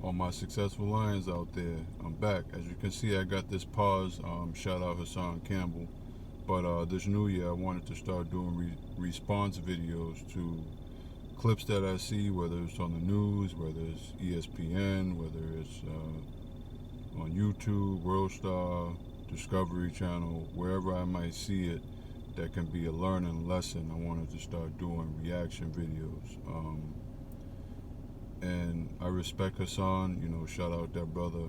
all my successful lions out there, I'm back. As you can see, I got this pause. Shout out Hassan Campbell. But this new year, I wanted to start doing response videos to clips that I see, whether it's on the news, whether it's ESPN, whether it's on YouTube, World Star, Discovery Channel, wherever I might see it that can be a learning lesson. I wanted to start doing reaction videos. And I respect Hassan, shout out that brother.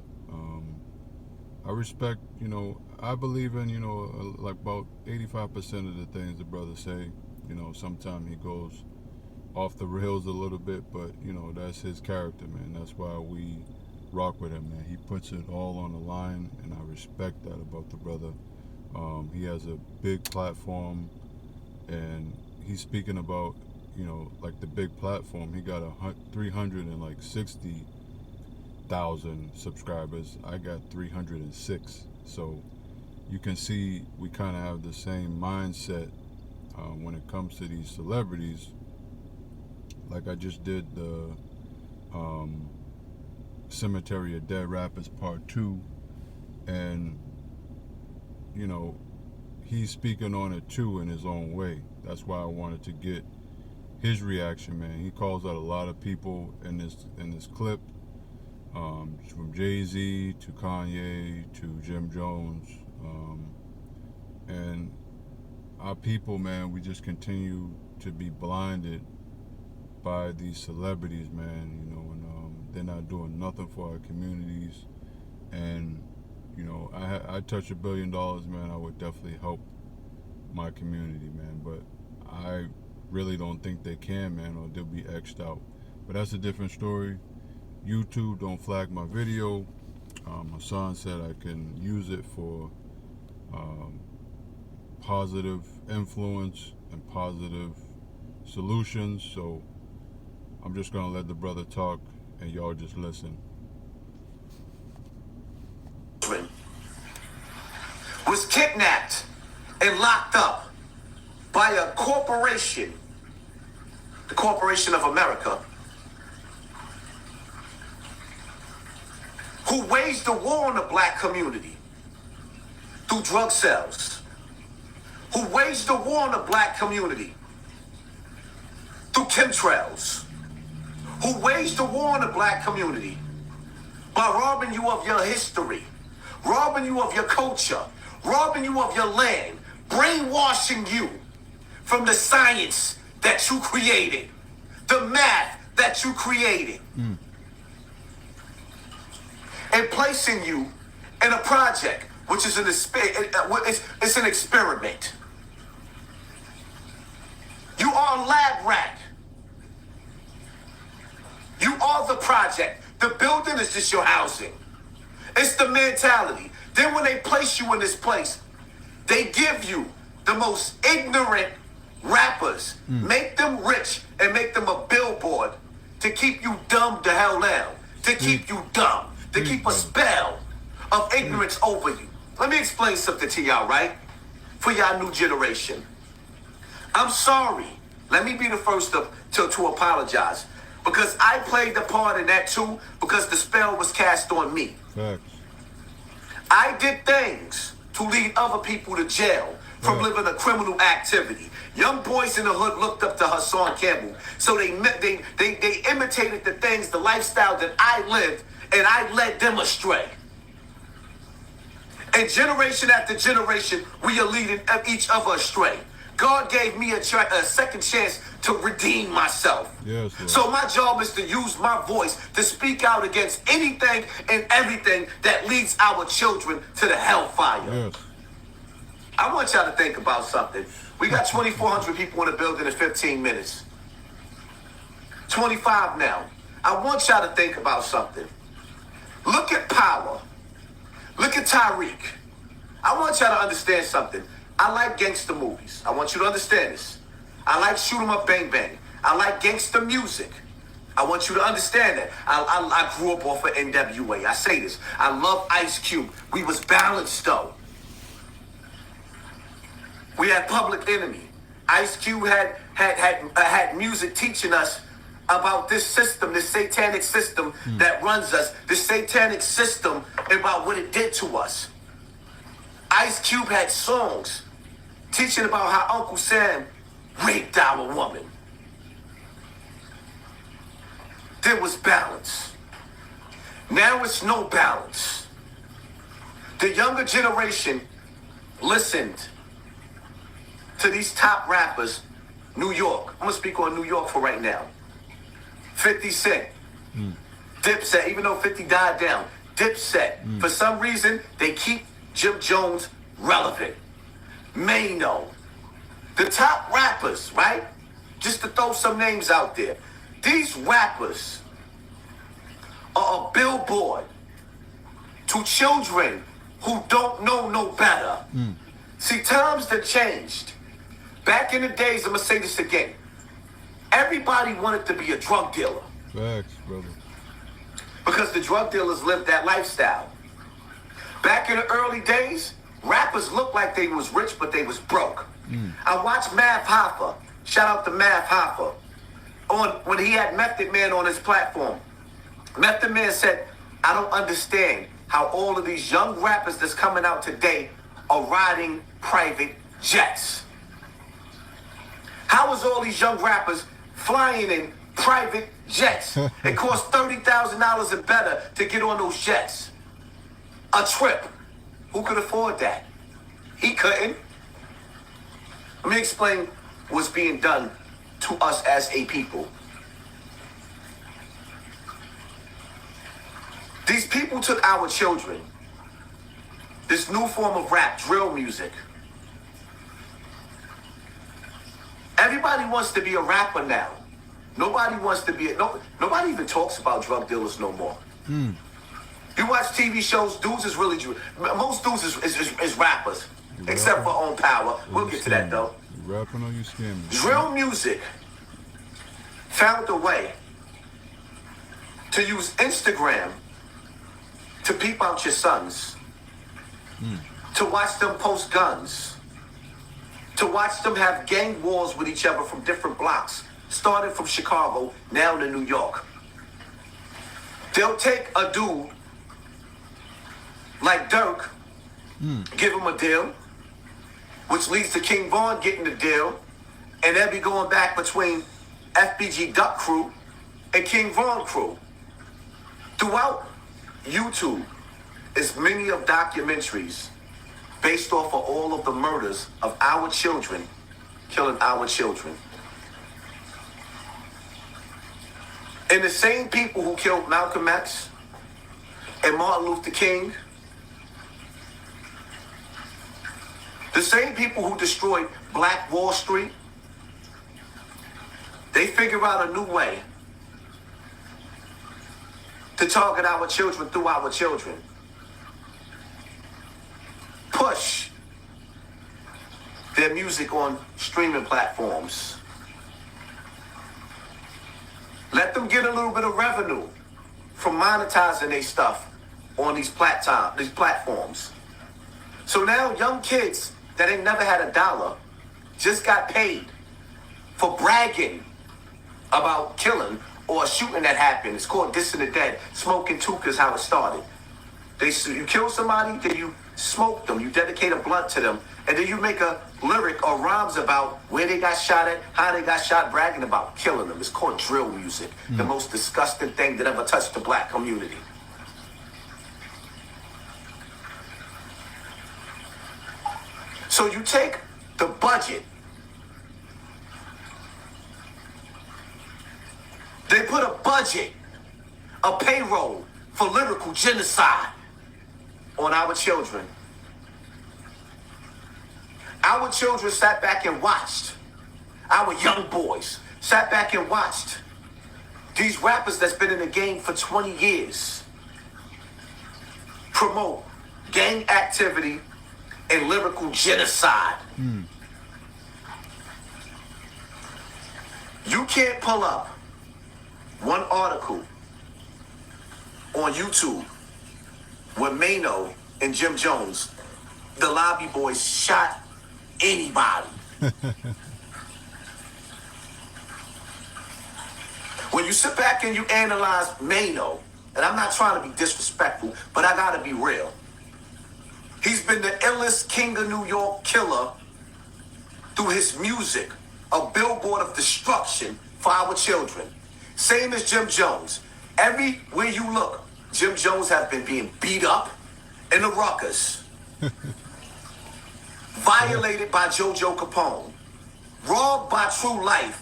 I respect, I believe in, like about 85% of the things the brother say. Sometimes he goes off the rails a little bit, but, that's his character, man. That's why we rock with him, man. He puts it all on the line, and I respect that about the brother. He has a big platform, and he's speaking about, like the big platform. He got 360,000 subscribers. I got 306. So you can see we kind of have the same mindset when it comes to these celebrities. Like I just did the Cemetery of Dead Rappers Part 2, and he's speaking on it too in his own way. That's why I wanted to get his reaction, man. He calls out a lot of people in this clip, from Jay-Z to Kanye to Jim Jones, and our people, man, we just continue to be blinded by these celebrities, man, and they're not doing nothing for our communities. And I touch $1 billion, man, I would definitely help my community, man, but I really don't think they can, man, or they'll be X'd out. But that's a different story. YouTube, don't flag my video. Hassan said I can use it for positive influence and positive solutions, so I'm just gonna let the brother talk and y'all just listen. Was kidnapped and locked up by a corporation, the Corporation of America, who waged a war on the black community through drug sales, who waged a war on the black community through chemtrails, who waged a war on the black community by robbing you of your history, robbing you of your culture, robbing you of your land, brainwashing you from the science that you created, the math that you created, and placing you in a project, which is it's an experiment. You are a lab rat. You are the project. The building is just your housing. It's the mentality. Then when they place you in this place, they give you the most ignorant rappers, make them rich and make them a billboard to keep you dumb the hell down, to keep you dumb, to keep a spell of ignorance over you. Let me explain something to y'all, right? For y'all new generation. I'm sorry. Let me be the first to apologize, because I played the part in that too, because the spell was cast on me. Facts. I did things to lead other people to jail from living a criminal activity. Young boys in the hood looked up to Hassan Campbell, so they imitated the things, the lifestyle that I lived, and I led them astray. And generation after generation, we are leading each other astray. God gave me a second chance to redeem myself. Yes, so my job is to use my voice to speak out against anything and everything that leads our children to the hellfire. Yes. I want y'all to think about something. We got 2,400 people in the building in 15 minutes. 25 now. I want y'all to think about something. Look at Power. Look at Tyreek. I want y'all to understand something. I like gangster movies. I want you to understand this. I like Shoot 'em Up, Bang Bang. I like gangster music. I want you to understand that. I grew up off of NWA. I say this. I love Ice Cube. We was balanced though. We had Public Enemy. Ice Cube had music teaching us about this system, this satanic system that runs us, this satanic system about what it did to us. Ice Cube had songs teaching about how Uncle Sam raped our woman. There was balance. Now it's no balance. The younger generation listened to these top rappers. New York. I'm going to speak on New York for right now. 50 Cent. Dipset, even though 50 died down. Dipset. For some reason, they keep Jim Jones relevant. Mano. The top rappers, right? Just to throw some names out there. These rappers are a billboard to children who don't know no better. See, times have changed. Back in the days, I'm going to say this again. Everybody wanted to be a drug dealer. Facts, brother. Because the drug dealers lived that lifestyle. Back in the early days, rappers looked like they was rich, but they was broke. I watched Math Hoffa. Shout out to Math Hoffa. When he had Method Man on his platform. Method Man said, I don't understand how all of these young rappers that's coming out today are riding private jets. How is all these young rappers flying in private jets? It costs $30,000 and better to get on those jets. A trip. Who could afford that? He couldn't. Let me explain what's being done to us as a people. These people took our children. This new form of rap, drill music. Everybody wants to be a rapper now. Nobody wants to be nobody even talks about drug dealers no more. You watch TV shows, dudes is really most dudes is rappers. Except for Own Power. We'll get to that though. You rapping or you scamming? Drill music found a way to use Instagram to peep out your sons, to watch them post guns, to watch them have gang wars with each other from different blocks, starting from Chicago, now to New York. They'll take a dude like Dirk, give him a deal, which leads to King Von getting the deal, and they'll be going back between FBG Duck Crew and King Von Crew. Throughout YouTube is many of documentaries based off of all of the murders of our children, killing our children. And the same people who killed Malcolm X and Martin Luther King, the same people who destroyed Black Wall Street, they figure out a new way to target our children through our children. Push their music on streaming platforms. Let them get a little bit of revenue from monetizing their stuff on these platforms. So now young kids that ain't never had a dollar just got paid for bragging about killing or a shooting that happened. It's called Dissing the Dead. Smoking Took is how it started. You kill somebody, then you smoke them, you dedicate a blunt to them, and then you make a lyric or rhymes about where they got shot at, how they got shot, bragging about killing them. It's called drill music, the most disgusting thing that ever touched the black community. So you take the budget, they put a budget, a payroll for lyrical genocide on our children. Our children sat back and watched. Our young boys sat back and watched these rappers that's been in the game for 20 years promote gang activity and lyrical genocide. You can't pull up one article on YouTube where Mano and Jim Jones, the Lobby Boys, shot anybody. When you sit back and you analyze Mano, and I'm not trying to be disrespectful, but I gotta be real. He's been the illest king of New York killer through his music, a billboard of destruction for our children. Same as Jim Jones. Everywhere you look, Jim Jones has been being beat up in the ruckus, violated by JoJo Capone, robbed by True Life,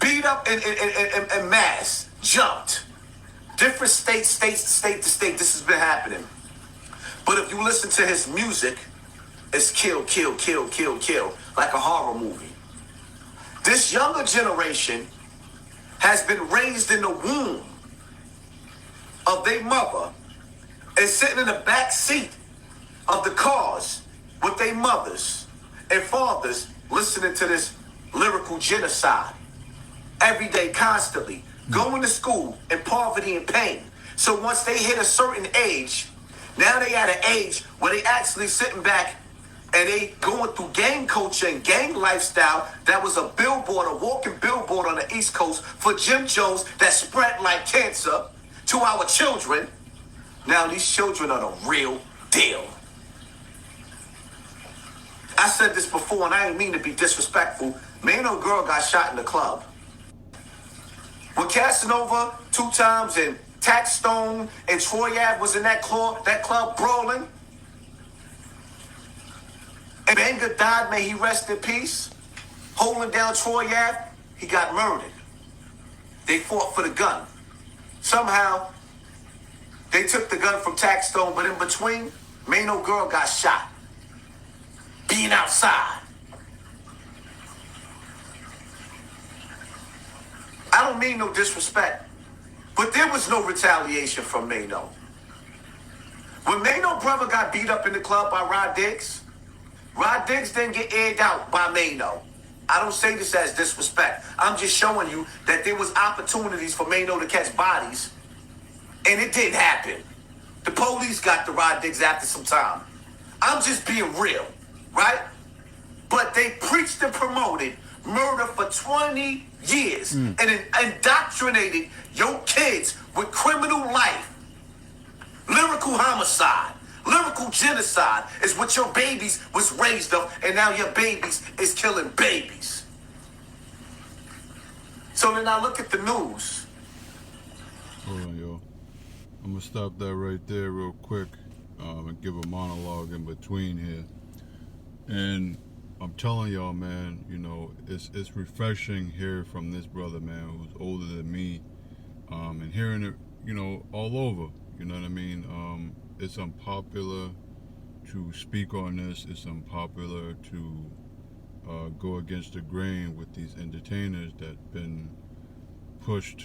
beat up in mass, jumped. Different state to state, this has been happening. But if you listen to his music, it's kill, kill, kill, kill, kill, like a horror movie. This younger generation has been raised in the womb of their mother and sitting in the back seat of the cars with their mothers and fathers listening to this lyrical genocide every day, constantly, going to school in poverty and pain. So once they hit a certain age, now they at an age where they actually sitting back and they going through gang culture and gang lifestyle that was a billboard, a walking billboard on the East Coast for Jim Jones that spread like cancer to our children. Now these children are the real deal. I said this before and I ain't mean to be disrespectful. Mano girl got shot in the club. When Casanova 2 times and Taxstone and Troy Ave was in that club brawling, and Benga died, may he rest in peace, holding down Troy Ave, he got murdered. They fought for the gun. Somehow, they took the gun from Taxstone, but in between, Mano girl got shot. Being outside. I don't mean no disrespect, but there was no retaliation from Mano. When Mano brother got beat up in the club by Rod Diggs didn't get aired out by Mano. I don't say this as disrespect. I'm just showing you that there was opportunities for Mano to catch bodies, and it didn't happen. The police got the Rod Diggs after some time. I'm just being real, right? But they preached and promoted murder for 20 years and indoctrinated your kids with criminal life. Lyrical homicide, lyrical genocide is what your babies was raised of, and now your babies is killing babies. So then I look at the news. Hold on, yo. I'm gonna stop that right there real quick and give a monologue in between here. And I'm telling y'all, man, you know, it's refreshing hearing from this brother, man, who's older than me, and hearing it, you know, all over. You know what I mean? It's unpopular to speak on this. It's unpopular to go against the grain with these entertainers that been pushed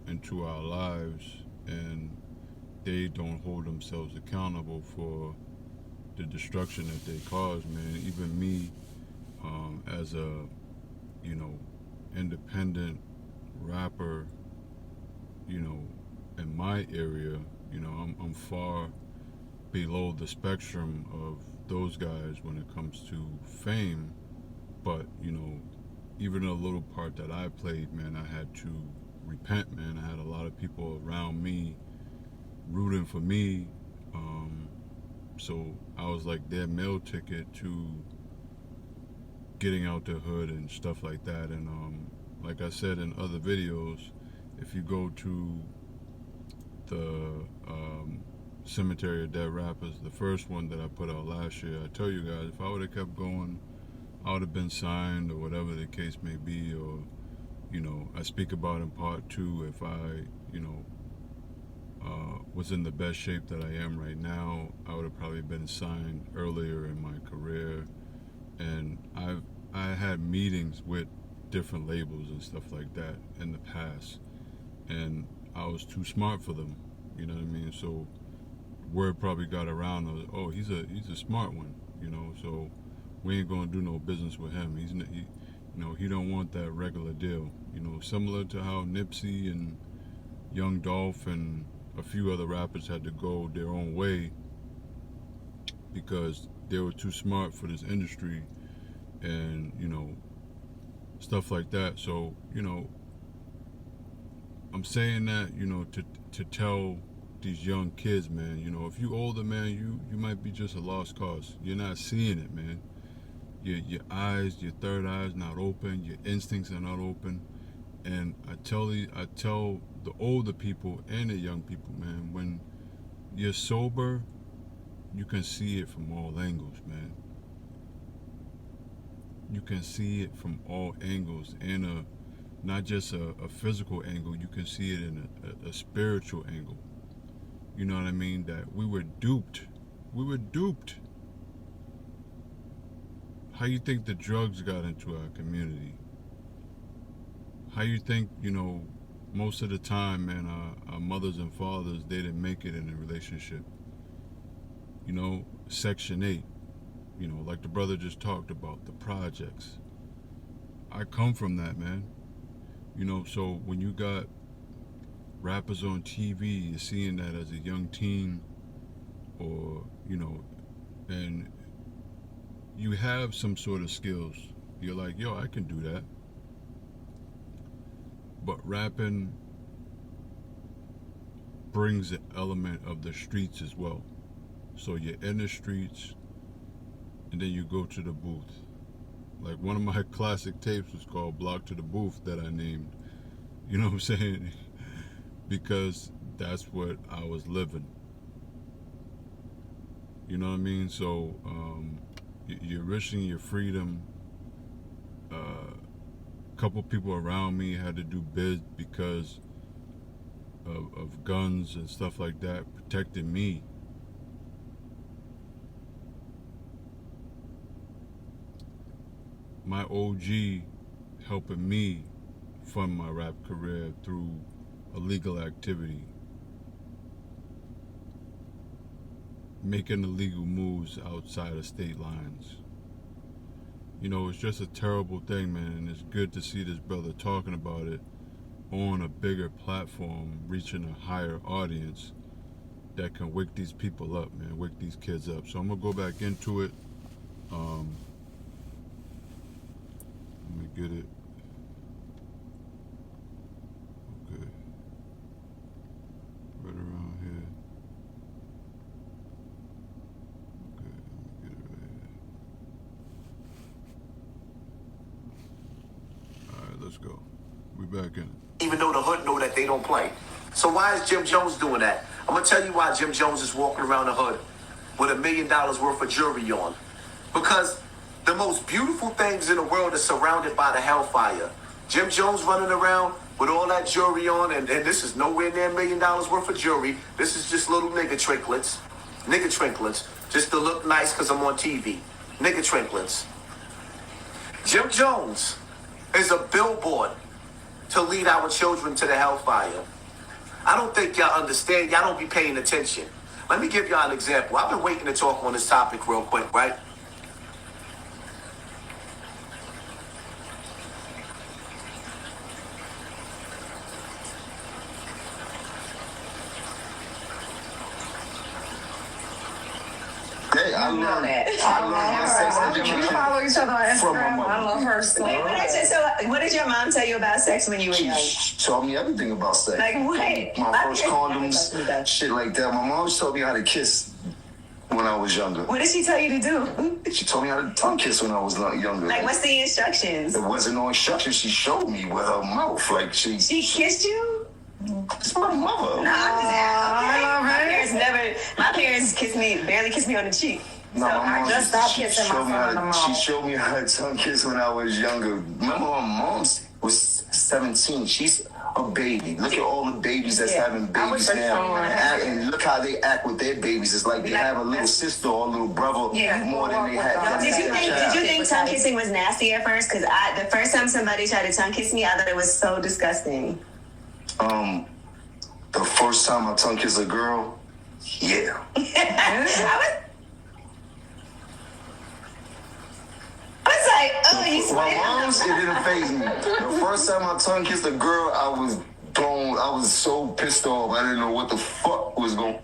into our lives, and they don't hold themselves accountable for the destruction that they cause, man. Even me, as a, you know, independent rapper, you know, in my area, you know, I'm far below the spectrum of those guys when it comes to fame. But, you know, even a little part that I played, man, I had to repent, man. I had a lot of people around me rooting for me. So I was like their mail ticket to getting out the hood and stuff like that. And like I said in other videos, if you go to the Cemetery of Dead Rappers, the first one that I put out last year, I tell you guys, if I would have kept going, I would have been signed or whatever the case may be. Or, you know, I speak about in part 2, if I, you know, was in the best shape that I am right now, I would have probably been signed earlier in my career. And I had meetings with different labels and stuff like that in the past, and I was too smart for them. You know what I mean? So word probably got around of, oh, he's a smart one, you know. So we ain't gonna do no business with him. He you know, he don't want that regular deal. You know, similar to how Nipsey and Young Dolph and a few other rappers had to go their own way because they were too smart for this industry, and, you know, stuff like that. So, you know, I'm saying that, you know, to tell these young kids, man, you know, if you older, man, you might be just a lost cause. You're not seeing it, man. Your eyes, your third eye's not open, your instincts are not open. And I tell the older people and the young people, man, when you're sober, you can see it from all angles, man. You can see it from all angles, and not just a physical angle. You can see it in a spiritual angle. You know what I mean? That we were duped. We were duped. How you think the drugs got into our community? How you think, you know, most of the time, man, our mothers and fathers, they didn't make it in a relationship. You know, Section 8, you know, like the brother just talked about, the projects. I come from that, man. You know, so when you got rappers on TV, you're seeing that as a young teen, or, you know, and you have some sort of skills. You're like, yo, I can do that. But rapping brings an element of the streets as well. So you're in the streets, and then you go to the booth. Like one of my classic tapes was called Block to the Booth, that I named. You know what I'm saying? Because that's what I was living. You know what I mean? So you're risking your freedom. A couple people around me had to do bids because of guns and stuff like that, protecting me. My OG helping me fund my rap career through illegal activity, making illegal moves outside of state lines. You know, it's just a terrible thing, man, and it's good to see this brother talking about it on a bigger platform, reaching a higher audience that can wake these people up, man, wake these kids up. So I'm gonna go back into it. Let me get it. Okay. Right around here. Okay, let me get it right here. Alright, let's go. We back in it. Even though the hood know that they don't play. So why is Jim Jones doing that? I'm going to tell you why Jim Jones is walking around the hood with $1 million worth of jewelry on. Because the most beautiful things in the world are surrounded by the hellfire. Jim Jones running around with all that jewelry on, and this is nowhere near $1 million worth of jewelry. This is just little nigga trinklets. Nigga trinklets. Just to look nice because I'm on TV. Nigga trinklets. Jim Jones is a billboard to lead our children to the hellfire. I don't think y'all understand. Y'all don't be paying attention. Let me give y'all an example. I've been waiting to talk on this topic real quick, right? Hey, I love my sex education. We follow each other on from my Instagram. mother. I love her story. Wait, what did your mom tell you about sex when you were young? She taught me everything about sex. Like what? My first condoms, shit like that. My mom taught me how to kiss when I was younger. What did she tell you to do? She taught me how to tongue kiss when I was younger. Like, what's the instructions? There wasn't no instructions. She showed me with her mouth. Like She kissed you? It's my mother. No, I'm just I love her. My parents barely kissed me on the cheek. No, So my mom just stopped kissing my showed me son on the mouth. She showed me how to tongue kiss when I was younger. Remember, my mom was 17. She's a baby. Look at all the babies that's having babies now. And look how they act with their babies. It's like they have a little sister or a little brother more than they had. Did you think tongue kissing was nasty at first? Because the first time somebody tried to tongue kiss me, I thought it was so disgusting. The first time I tongue kissed a girl, yeah. I was like, oh, you My swear. mom's, it didn't faze me. The first time I tongue kissed a girl, I was so pissed off. I didn't know what the fuck was going on.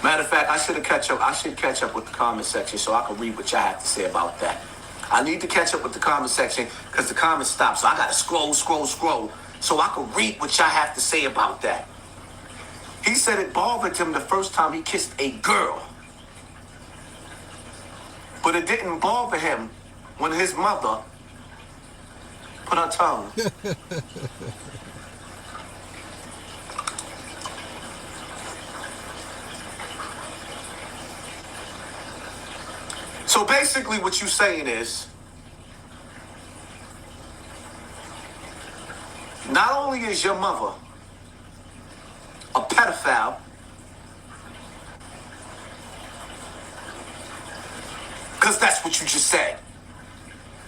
Matter of fact, I should catch up with the comment section so I can read what y'all have to say about that. I need to catch up with the comment section because the comments stop. So I gotta scroll so I can read what y'all have to say about that. He said it bothered him the first time he kissed a girl. But it didn't bother him when his mother put her tongue. So basically what you're saying is, not only is your mother a pedophile, because that's what you just said.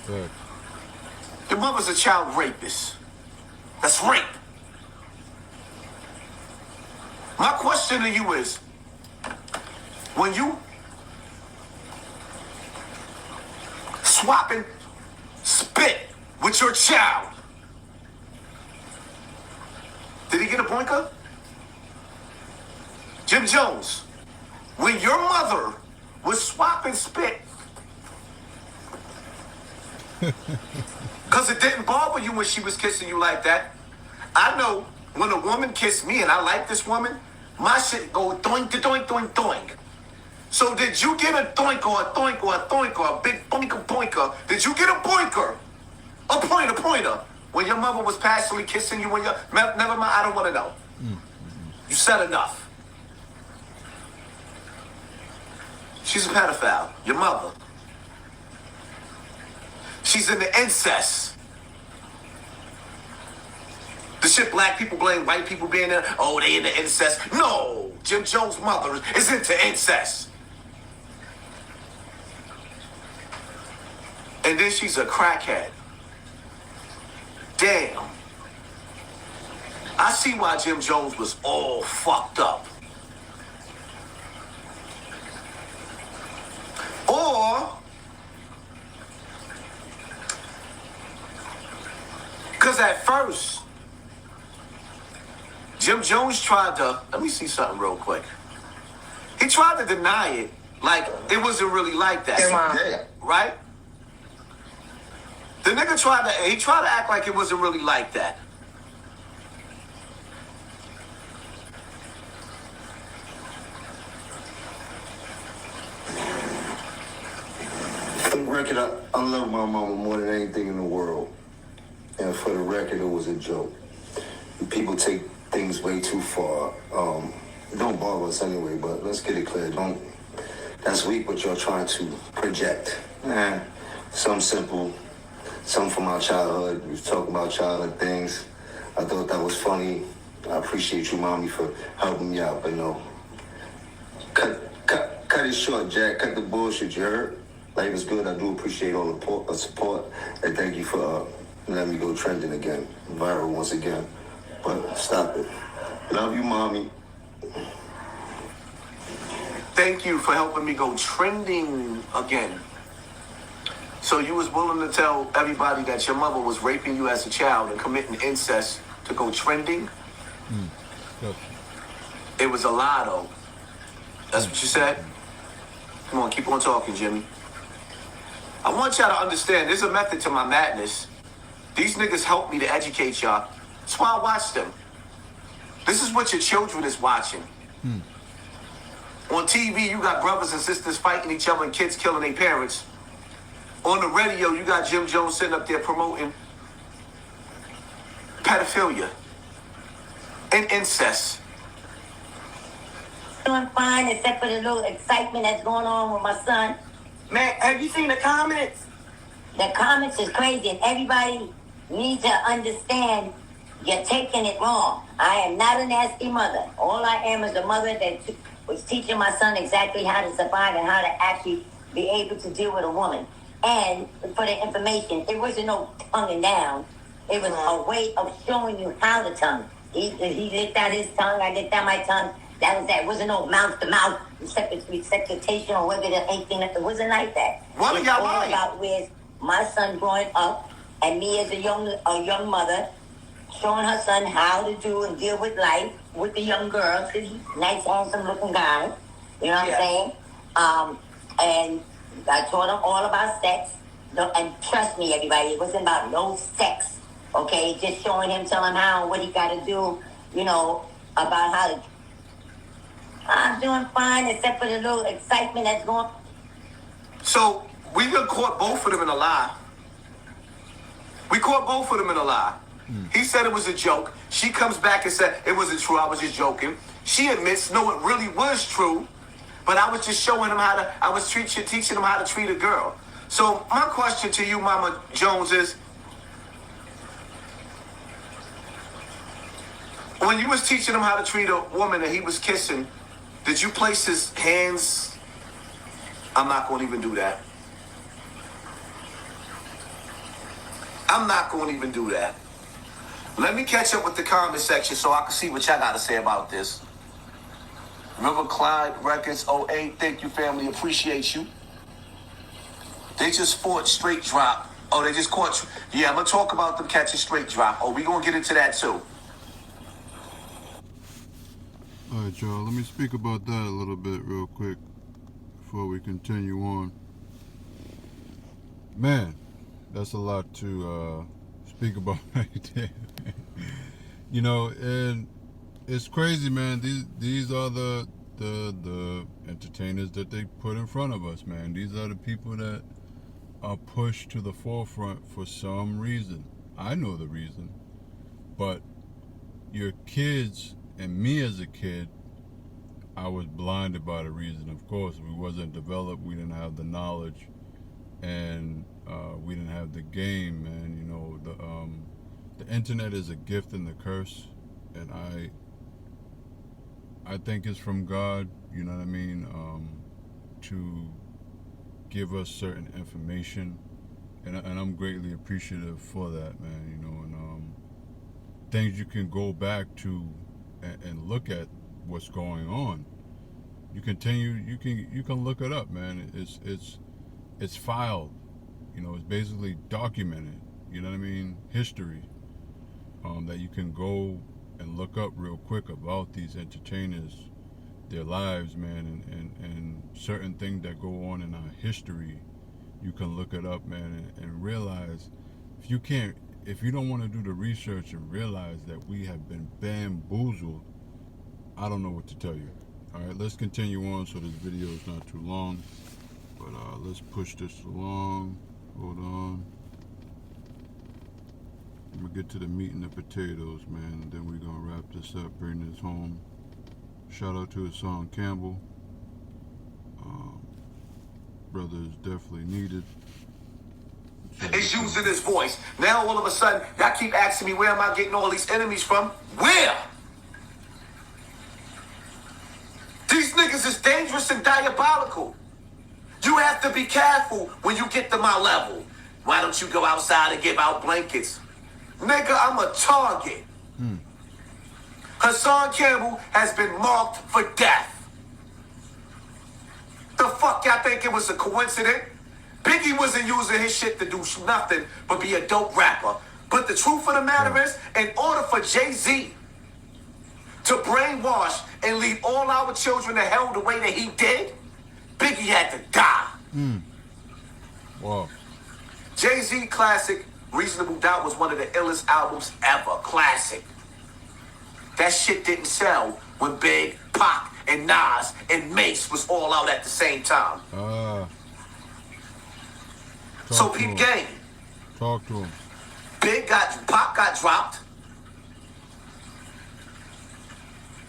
Right. Your mother's a child rapist. That's rape. My question to you is, when you swapping spit with your child, did he get a boinker? Jim Jones, when your mother was swapping spit, because it didn't bother you when she was kissing you like that. I know when a woman kissed me and I like this woman, my shit go doink to doink, doink, doink. So did you get a doink or a doink or a doink or a big boinker boinker? Did you get a boinker? A pointer. When your mother was passionately kissing you when you're... Never mind, I don't want to know. You said enough. She's a pedophile. Your mother. She's into incest. The shit black people blame white people being there. Oh, they into incest. No! Jim Jones' mother is into incest. And then she's a crackhead. Damn. I see why Jim Jones was all fucked up. Or, because at first, Jim Jones tried to, let me see something real quick. He tried to deny it, like it wasn't really like that. Yeah. Right? The nigga tried to act like it wasn't really like that. For the record, I love my mama more than anything in the world. And for the record, it was a joke. People take things way too far. It don't bother us anyway, but let's get it clear. That's weak what you're trying to project. Some simple, some from our childhood. We was talking about childhood things. I thought that was funny. I appreciate you, Mommy, for helping me out, but no. Cut it short, Jack. Cut the bullshit, you heard? Life is good. I do appreciate all the support. And thank you for letting me go trending again. Viral once again. But stop it. Love you, Mommy. Thank you for helping me go trending again. So you was willing to tell everybody that your mother was raping you as a child and committing incest to go trending? Yep. It was a lie, though. That's what you said? Come on, keep on talking, Jimmy. I want y'all to understand, there's a method to my madness. These niggas help me to educate y'all. That's why I watch them. This is what your children is watching. On TV, you got brothers and sisters fighting each other and kids killing their parents. On the radio, you got Jim Jones sitting up there promoting pedophilia and incest. Doing fine, except for the little excitement that's going on with my son. Man, have you seen the comments? The comments is crazy, and everybody needs to understand you're taking it wrong. I am not a nasty mother. All I am is a mother that was teaching my son exactly how to survive and how to actually be able to deal with a woman. And for the information, it wasn't no tonguing down. It was a way of showing you how to tongue. He licked out his tongue, I licked out my tongue. That was that. It wasn't no mouth to mouth resuscitation or whether there anything. It wasn't like that. What are it's y'all all lying? about where my son growing up and me as a young mother showing her son how to do and deal with life with the young girls. Cause he's a nice, handsome looking guy. You know what I'm saying? And I taught him all about sex. And trust me, everybody, it wasn't about no sex. Okay, just showing him, telling him how and what he got to do. You know, about how to. I'm doing fine, except for the little excitement that's going. So we done caught both of them in a lie. We caught both of them in a lie. He said it was a joke. She comes back and said it wasn't true. I was just joking. She admits, no, it really was true. But I was just showing him how to. I was teaching him how to treat a girl. So my question to you, Mama Jones, is: when you was teaching him how to treat a woman that he was kissing, did you place his hands? I'm not going to even do that. I'm not going to even do that. Let me catch up with the comment section so I can see what y'all got to say about this. River Clyde Records 08, thank you, family. Appreciate you. They just fought straight drop. Oh, they just caught you. Yeah, I'm going to talk about them catching straight drop. Oh, we going to get into that too. All right, y'all. Let me speak about that a little bit real quick before we continue on. Man, that's a lot to speak about right there. You know, and it's crazy, man. These are the entertainers that they put in front of us, man. These are the people that are pushed to the forefront for some reason. I know the reason, but your kids and me as a kid, I was blinded by the reason. Of course, we wasn't developed. We didn't have the knowledge, and we didn't have the game. And you know, the internet is a gift and a curse, and I think it's from God. You know what I mean? To give us certain information, and I'm greatly appreciative for that, man. You know, and things you can go back to and look at what's going on. You can look it up, man. It's filed. You know, it's basically documented. You know what I mean? History that you can go and look up real quick about these entertainers, their lives, man, and certain things that go on in our history. You can look it up, man, and realize if you don't want to do the research and realize that we have been bamboozled, I don't know what to tell you. All right, let's continue on so this video is not too long. But let's push this along. Hold on. I'm going to get to the meat and the potatoes, man. And then we're going to wrap this up, bring this home. Shout out to Hassan Campbell. Brother is definitely needed. It's using his voice. Now all of a sudden, y'all keep asking me, where am I getting all these enemies from? Where? These niggas is dangerous and diabolical. You have to be careful when you get to my level. Why don't you go outside and give out blankets? Nigga, I'm a target. Hassan Campbell has been marked for death. The fuck y'all think it was a coincidence? Biggie wasn't using his shit to do nothing but be a dope rapper. But the truth of the matter is, in order for Jay-Z to brainwash and lead all our children to hell the way that he did, Biggie had to die. Wow. Jay-Z classic, Reasonable Doubt, was one of the illest albums ever. Classic. That shit didn't sell when Big, Pac, and Nas and Mace was all out at the same time. So peep game. Talk to him. Pac got dropped.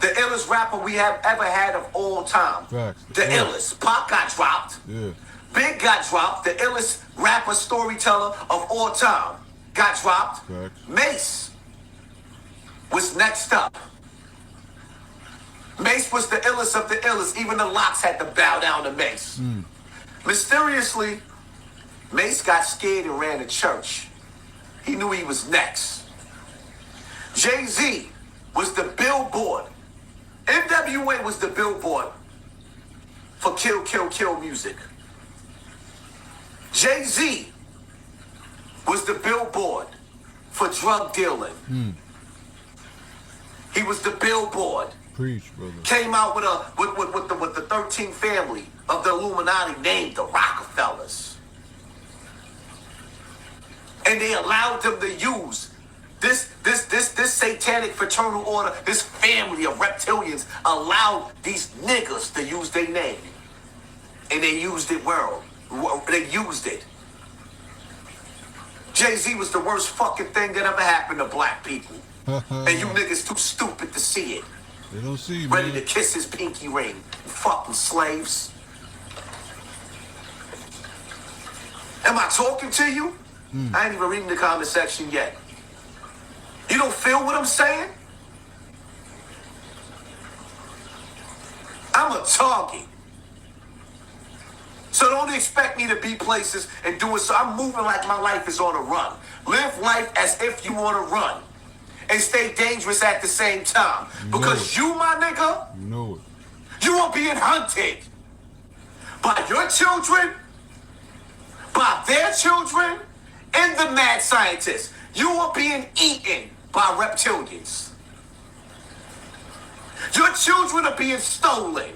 The illest rapper we have ever had of all time. Facts. The illest. Pac got dropped. Yeah. Big got dropped. The illest rapper storyteller of all time got dropped. Facts. Mace was next up. Mace was the illest of the illest. Even the Locks had to bow down to Mace. Mysteriously, Mace got scared and ran to church. He knew he was next. Jay-Z was the billboard. NWA was the billboard for kill, kill, kill music. Jay-Z was the billboard for drug dealing. He was the billboard. Preach, brother. Came out with the 13th family of the Illuminati named the Rockefellers. And they allowed them to use this satanic fraternal order, this family of reptilians allowed these niggas to use their name. And they used it well. They used it. Jay-Z was the worst fucking thing that ever happened to black people. And you niggas too stupid to see it. They don't see, man. Ready to kiss his pinky ring. You fucking slaves. Am I talking to you? I ain't even reading the comment section yet. You don't feel what I'm saying? I'm a target. So don't expect me to be places and do it. So I'm moving like my life is on a run. Live life as if you want to run. And stay dangerous at the same time. Because you, my nigga, You know it. you are being hunted by your children, by their children, and the mad scientists. You are being eaten by reptilians. Your children are being stolen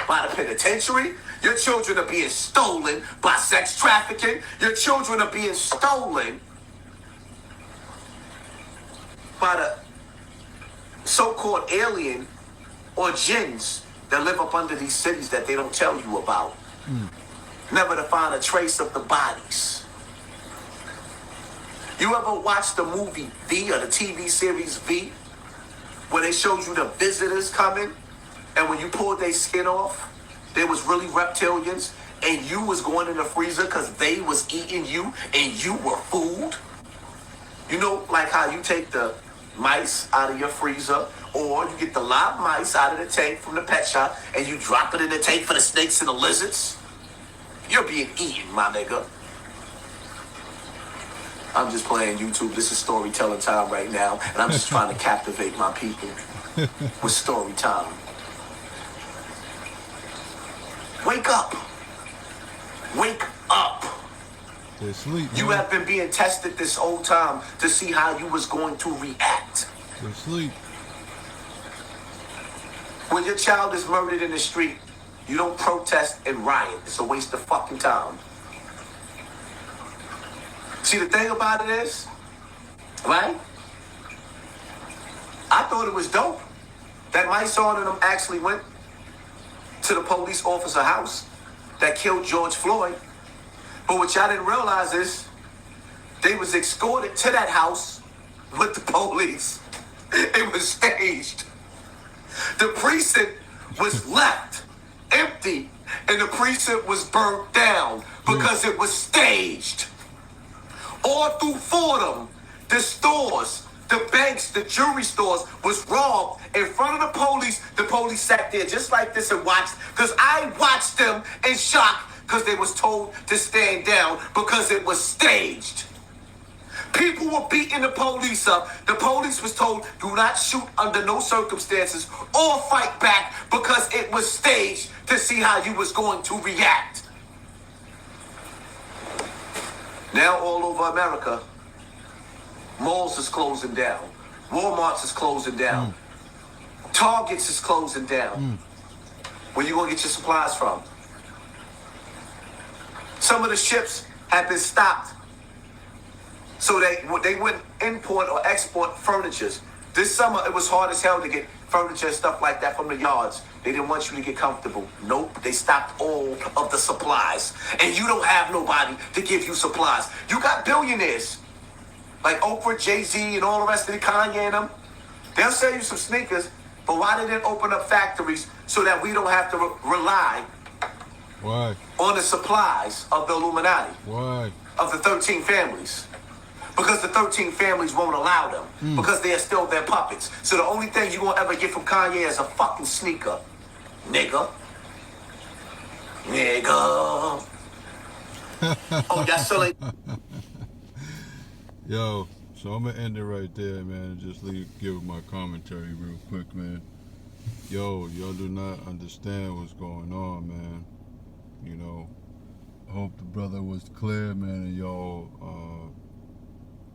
by the penitentiary. Your children are being stolen by sex trafficking. Your children are being stolen by the so-called alien or jinns that live up under these cities that they don't tell you about. Never to find a trace of the bodies. You ever watched the movie V or the TV series V, where they showed you the visitors coming, and when you pulled their skin off, they was really reptilians, and you was going in the freezer because they was eating you, and you were food? You know, like how you take the mice out of your freezer, or you get the live mice out of the tank from the pet shop, and you drop it in the tank for the snakes and the lizards? You're being eaten, my nigga. I'm just playing YouTube. This is storytelling time right now, and I'm just trying to captivate my people with story time. Wake up. Wake up. They sleep, You man. have been being tested this whole time to see how you was going to react. They sleep. When your child is murdered in the street, you don't protest and riot. It's a waste of fucking time. See, the thing about it is, right? I thought it was dope that my son and them actually went to the police officer house that killed George Floyd. But what y'all didn't realize is they was escorted to that house with the police. It was staged. The precinct was left empty, and the precinct was burnt down because it was staged. All through Fordham, the stores, the banks, the jewelry stores was robbed in front of the police. The police sat there just like this and watched, because I watched them in shock because they was told to stand down because it was staged. People were beating the police up. The police was told, do not shoot under no circumstances or fight back because it was staged to see how you was going to react. Now all over America, malls is closing down. Walmart's is closing down. Target's is closing down. Where you gonna get your supplies from? Some of the ships have been stopped, so they wouldn't import or export furnitures. This summer, it was hard as hell to get furniture and stuff like that from the yards. They didn't want you to get comfortable. Nope, they stopped all of the supplies. And you don't have nobody to give you supplies. You got billionaires like Oprah, Jay-Z, and all the rest of the Kanye and them. They'll sell you some sneakers, but why they didn't open up factories so that we don't have to rely Why? on the supplies of the Illuminati, Why? of the 13 families? Because the 13 families won't allow them. Because they are still their puppets. So the only thing you gonna ever get from Kanye is a fucking sneaker. Nigga. Nigga. Oh, y'all still ain't... Yo, so I'm gonna end it right there, man, and just give my commentary real quick, man. Yo, y'all do not understand what's going on, man. You know, I hope the brother was clear, man, and y'all,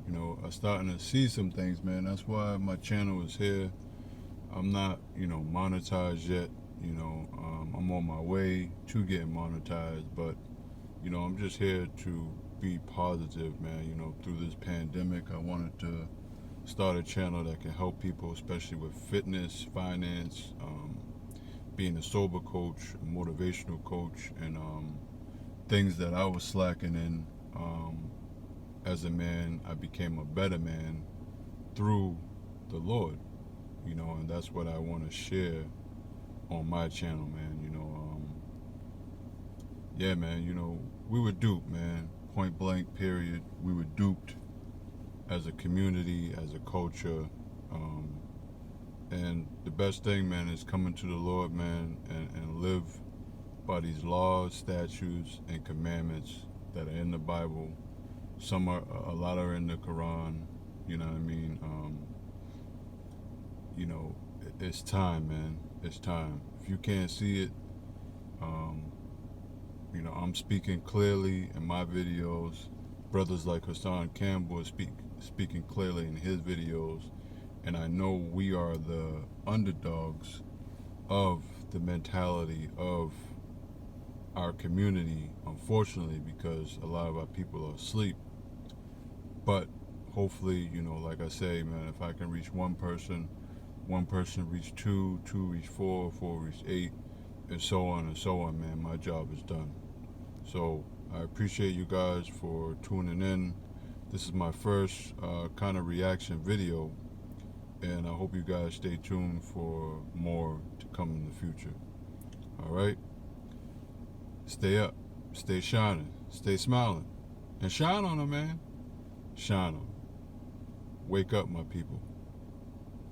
you know, are starting to see some things, man. That's why my channel is here. I'm not, monetized yet. I'm on my way to getting monetized, but I'm just here to be positive, man. Through this pandemic, I wanted to start a channel that can help people, especially with fitness, finance, being a sober coach, a motivational coach, and things that I was slacking in. As a man, I became a better man through the Lord, and that's what I want to share on my channel, man. Yeah, man, we were duped, man. Point blank, period. We were duped as a community, as a culture. And the best thing, man, is coming to the Lord, man, and live by these laws, statutes, and commandments that are in the Bible. A lot are in the Quran. You know what I mean? It's time, man. It's time. If you can't see it, I'm speaking clearly in my videos. Brothers like Hassan Campbell is speaking clearly in his videos. And I know we are the underdogs of the mentality of our community, unfortunately, because a lot of our people are asleep. But hopefully, like I say, man, if I can reach one person reach two reach four reach 8, and so on, man, my job is done. So I appreciate you guys for tuning in. This is my first kind of reaction video, and I hope you guys stay tuned for more to come in the future. All right? Stay up, stay shining, stay smiling, and shine on them, man. Shine on them. Wake up, my people.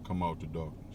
Come out the darkness.